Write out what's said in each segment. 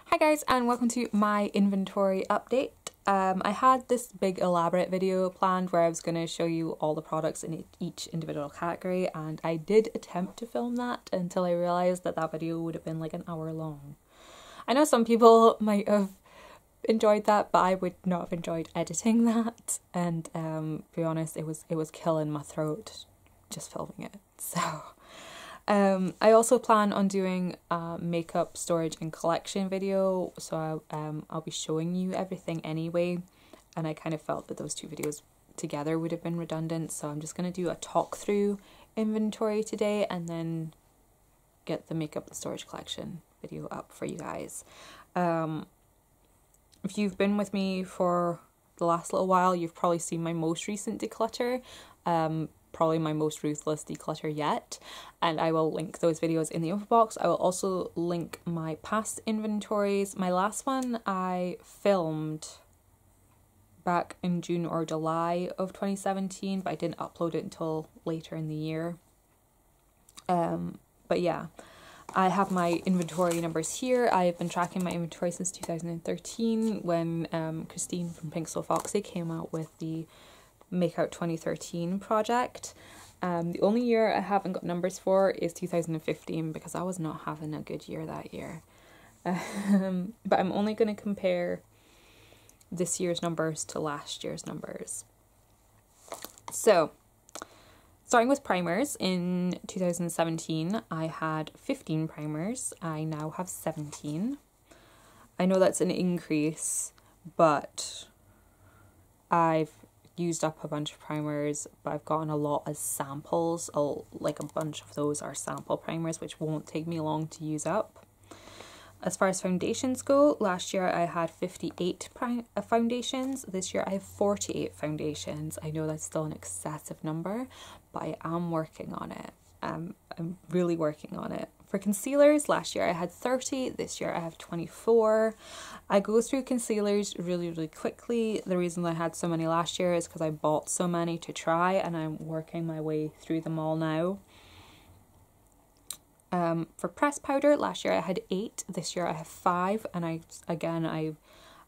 Hi guys, and welcome to my inventory update. I had this big elaborate video planned where I was going to show you all the products in each individual category, and I did attempt to film that until I realised that that video would have been like an hour long. I know some people might have enjoyed that, but I would not have enjoyed editing that, and to be honest, it was killing my throat just filming it. So I also plan on doing a makeup storage and collection video, so I'll be showing you everything anyway, and I kind of felt that those two videos together would have been redundant, so I'm just going to do a talk through inventory today and then get the makeup and storage collection video up for you guys. If you've been with me for the last little while, you've probably seen my most recent declutter. Probably my most ruthless declutter yet, and I will link those videos in the info box. I will also link my past inventories. My last one I filmed back in June or July of 2017, but I didn't upload it until later in the year. But yeah, I have my inventory numbers here. I've been tracking my inventory since 2013 when Christine from xoxo came out with the Makeout 2013 project. The only year I haven't got numbers for is 2015 because I was not having a good year that year. But I'm only going to compare this year's numbers to last year's numbers. So, starting with primers, in 2017 I had 15 primers. I now have 17. I know that's an increase, but I've used up a bunch of primers, but I've gotten a lot as samples. Like a bunch of those are sample primers, which won't take me long to use up. As far as foundations go, last year I had 58 foundations. This year I have 48 foundations. I know that's still an excessive number, but I am working on it. I'm really working on it. For concealers, last year I had 30, this year I have 24. I go through concealers really quickly. The reason I had so many last year is because I bought so many to try, and I'm working my way through them all now. For pressed powder, last year I had 8, this year I have 5, and I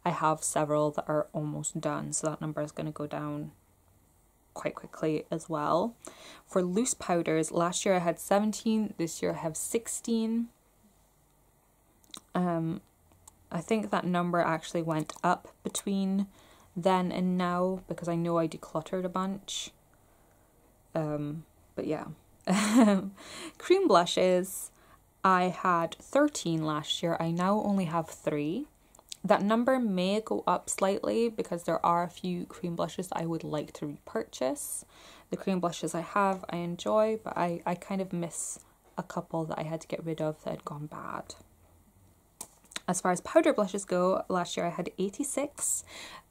have several that are almost done, so that number is going to go down quite quickly as well. For loose powders, last year I had 17, this year I have 16. I think that number actually went up between then and now because I know I decluttered a bunch. But yeah. Cream blushes, I had 13 last year, I now only have 3. That number may go up slightly because there are a few cream blushes I would like to repurchase. The cream blushes I have, I enjoy, but I kind of miss a couple that I had to get rid of that had gone bad. As far as powder blushes go, last year I had 86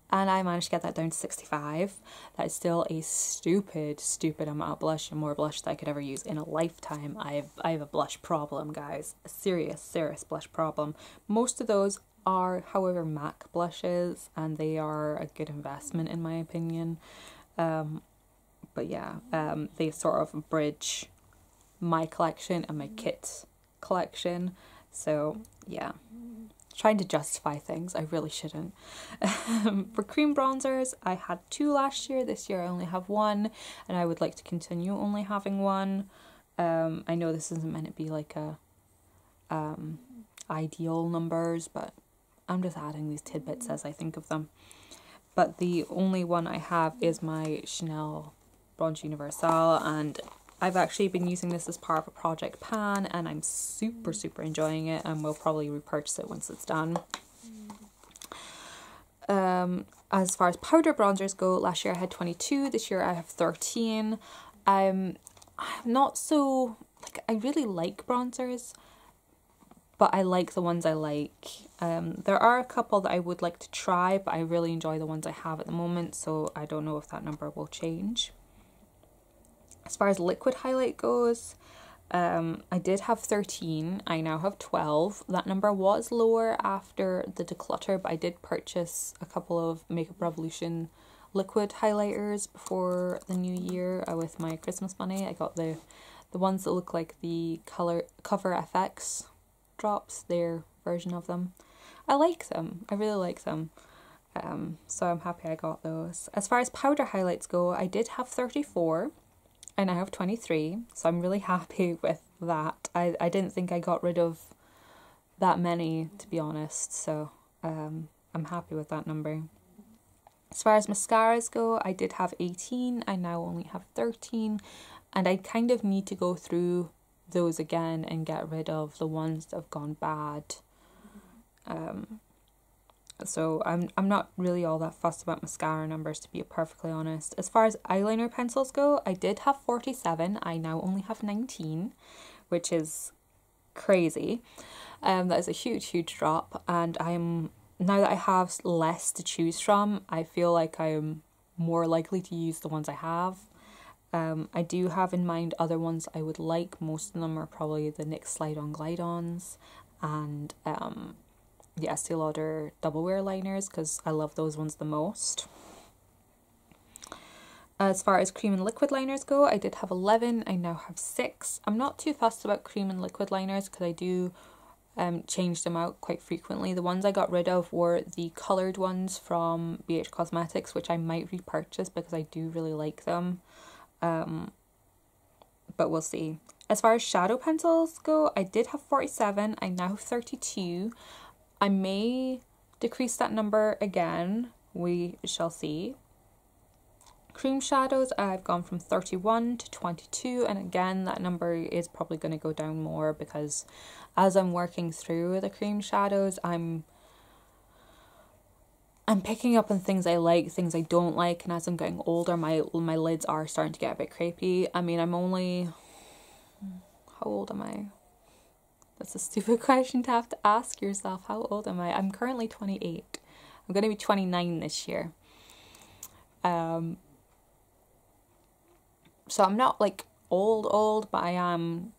and I managed to get that down to 65. That is still a stupid amount of blush, and more blush that I could ever use in a lifetime. I have a blush problem, guys. A serious blush problem. Most of those are, however, MAC blushes, and they are a good investment in my opinion. But yeah, they sort of bridge my collection and my kit collection. So yeah, trying to justify things, I really shouldn't. For cream bronzers, I had 2 last year. This year I only have 1, and I would like to continue only having 1. I know this isn't meant to be like a ideal numbers, but I'm just adding these tidbits as I think of them. But the only one I have is my Chanel Bronze Universal, and I've actually been using this as part of a project pan, and I'm super enjoying it, and will probably repurchase it once it's done. As far as powder bronzers go, last year I had 22, this year I have 13. I'm not so, like, I really like bronzers, but I like the ones I like. There are a couple that I would like to try, but I really enjoy the ones I have at the moment, so I don't know if that number will change. As far as liquid highlight goes, I did have 13, I now have 12. That number was lower after the declutter, but I did purchase a couple of Makeup Revolution liquid highlighters before the new year with my Christmas money. I got the ones that look like the Cover FX drops, their version of them. I like them. I really like them. So I'm happy I got those. As far as powder highlights go, I did have 34 and I have 23, so I'm really happy with that. I didn't think I got rid of that many, to be honest, so I'm happy with that number. As far as mascaras go, I did have 18, I now only have 13, and I kind of need to go through those again and get rid of the ones that have gone bad. So I'm not really all that fussed about mascara numbers, to be perfectly honest. As far as eyeliner pencils go, I did have 47. I now only have 19, which is crazy. That is a huge drop, and now that I have less to choose from, I feel like I'm more likely to use the ones I have. I do have in mind other ones I would like. Most of them are probably the NYX Slide-On Glide-Ons and the Estee Lauder Double Wear liners, because I love those ones the most. As far as cream and liquid liners go, I did have 11, I now have 6. I'm not too fussed about cream and liquid liners because I do change them out quite frequently. The ones I got rid of were the coloured ones from BH Cosmetics, which I might repurchase because I do really like them. But we'll see. As far as shadow pencils go, I did have 47, I now have 32. I may decrease that number again, we shall see. Cream shadows, I've gone from 31 to 22, and again that number is probably going to go down more because as I'm working through the cream shadows, I'm picking up on things I like, things I don't like, and as I'm getting older, my lids are starting to get a bit crepey. I mean, I'm only... how old am I? That's a stupid question to have to ask yourself. How old am I? I'm currently 28. I'm going to be 29 this year. So I'm not like old, but I am,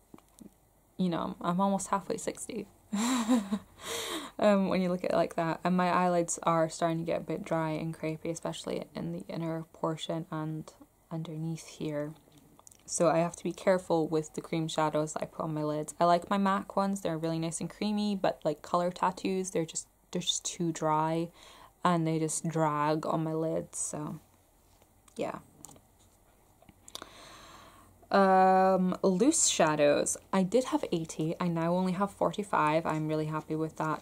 you know, I'm almost halfway 60. When you look at it like that. And my eyelids are starting to get a bit dry and crepey, especially in the inner portion and underneath here. So I have to be careful with the cream shadows that I put on my lids. I like my MAC ones, they're really nice and creamy, but like colour tattoos, they're just too dry and they just drag on my lids, so yeah. Loose shadows, I did have 80, I now only have 45. I'm really happy with that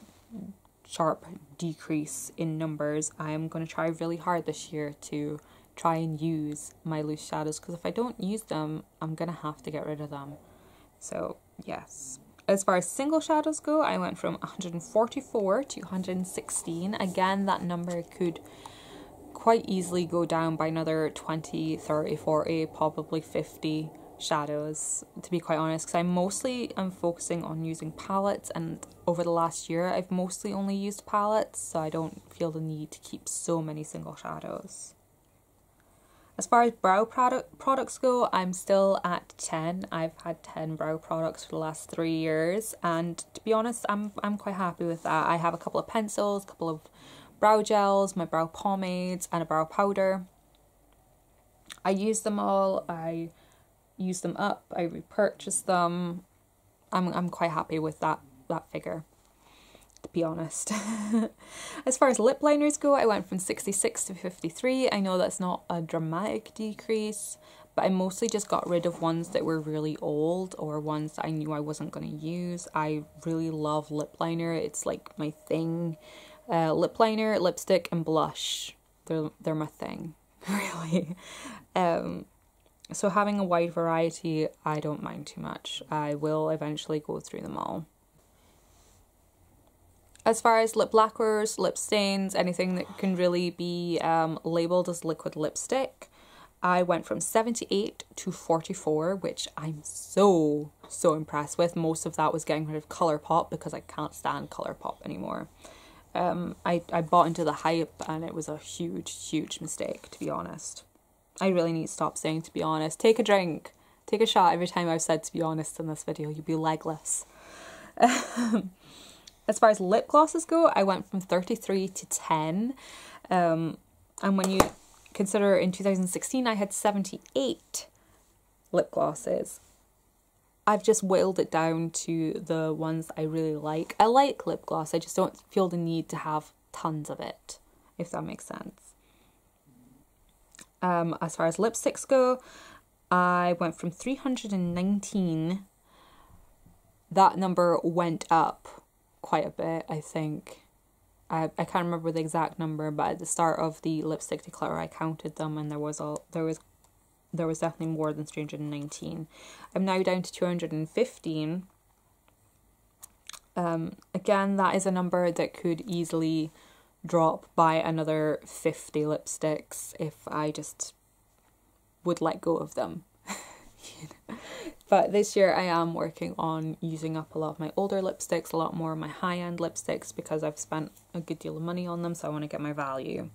sharp decrease in numbers. I'm going to try really hard this year to try and use my loose shadows, because if I don't use them, I'm going to have to get rid of them. So yes. As far as single shadows go, I went from 144 to 116. Again, that number could quite easily go down by another 20, 30, 40, probably 50 shadows, to be quite honest, because I'm focusing on using palettes, and over the last year I've mostly only used palettes, so I don't feel the need to keep so many single shadows. As far as brow products go, I'm still at 10. I've had 10 brow products for the last 3 years, and to be honest, I'm quite happy with that. I have a couple of pencils, a couple of brow gels, my brow pomades, and a brow powder. I use them all. I use them up. I repurchase them. I'm quite happy with that figure, to be honest. As far as lip liners go, I went from 66 to 53. I know that's not a dramatic decrease, but I mostly just got rid of ones that were really old or ones that I knew I wasn't going to use. I really love lip liner. It's like my thing. Lip liner, lipstick, and blush. They're my thing, really. So having a wide variety, I don't mind too much. I will eventually go through them all. As far as lip lacquers, lip stains, anything that can really be labelled as liquid lipstick, I went from 78 to 44, which I'm so impressed with. Most of that was getting rid of Colourpop because I can't stand Colourpop anymore. I bought into the hype and it was a huge mistake, to be honest. I really need to stop saying to be honest. Take a drink. Take a shot every time I've said to be honest in this video. You'll be legless. As far as lip glosses go, I went from 33 to 10. And when you consider in 2016 I had 78 lip glosses. I've just whittled it down to the ones I really like. I like lip gloss, I just don't feel the need to have tons of it, if that makes sense. As far as lipsticks go, I went from 319. That number went up quite a bit, I think. I can't remember the exact number, but at the start of the lipstick declutter I counted them, and there was definitely more than 319. I'm now down to 215. Again, that is a number that could easily drop by another 50 lipsticks if I just would let go of them. But this year I am working on using up a lot of my older lipsticks, a lot more of my high-end lipsticks, because I've spent a good deal of money on them, so I want to get my value.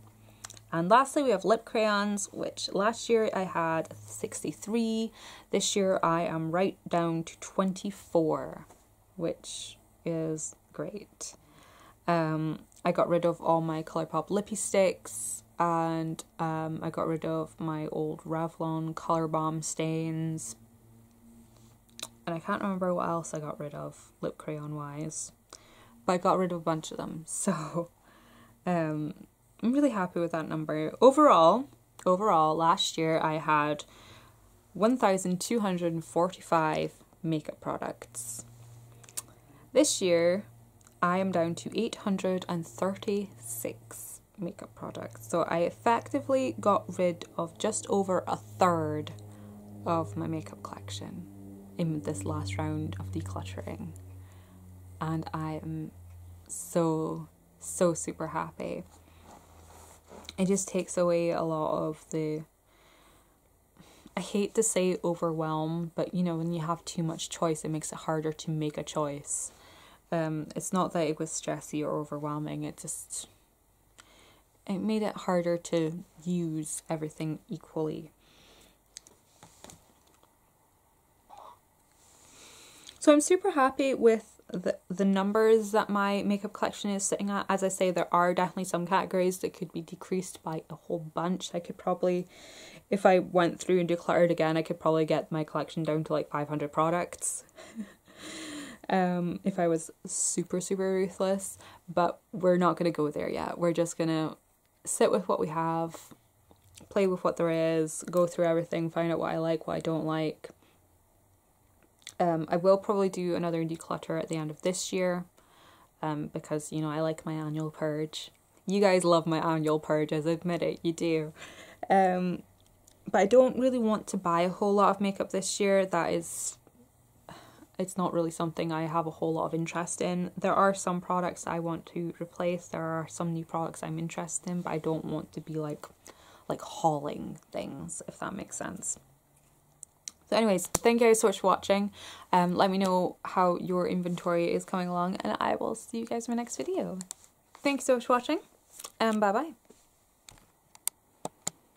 And lastly, we have lip crayons, which last year I had 63. This year I am right down to 24, which is great. I got rid of all my Colourpop lippy sticks, and I got rid of my old Revlon Colour Bomb stains. And I can't remember what else I got rid of lip crayon wise, but I got rid of a bunch of them. So I'm really happy with that number. Overall, last year I had 1,245 makeup products. This year I am down to 836 makeup products. So I effectively got rid of just over a third of my makeup collection in this last round of decluttering, and I am so super happy. It just takes away a lot of the, I hate to say overwhelm, but you know, when you have too much choice, it makes it harder to make a choice. It's not that it was stressy or overwhelming, it made it harder to use everything equally. So I'm super happy with the numbers that my makeup collection is sitting at. As I say, there are definitely some categories that could be decreased by a whole bunch. I could probably, if I went through and decluttered again, I could probably get my collection down to like 500 products. If I was super ruthless, but we're not going to go there yet. We're just going to sit with what we have, play with what there is, go through everything, find out what I like, what I don't like. I will probably do another declutter at the end of this year, because, you know, I like my annual purge. You guys love my annual purges, admit it, you do. But I don't really want to buy a whole lot of makeup this year. It's not really something I have a whole lot of interest in. There are some products I want to replace, there are some new products I'm interested in, but I don't want to be like hauling things, if that makes sense. So anyways, thank you guys so much for watching. Let me know how your inventory is coming along, and I will see you guys in my next video. Thanks so much for watching, and bye bye.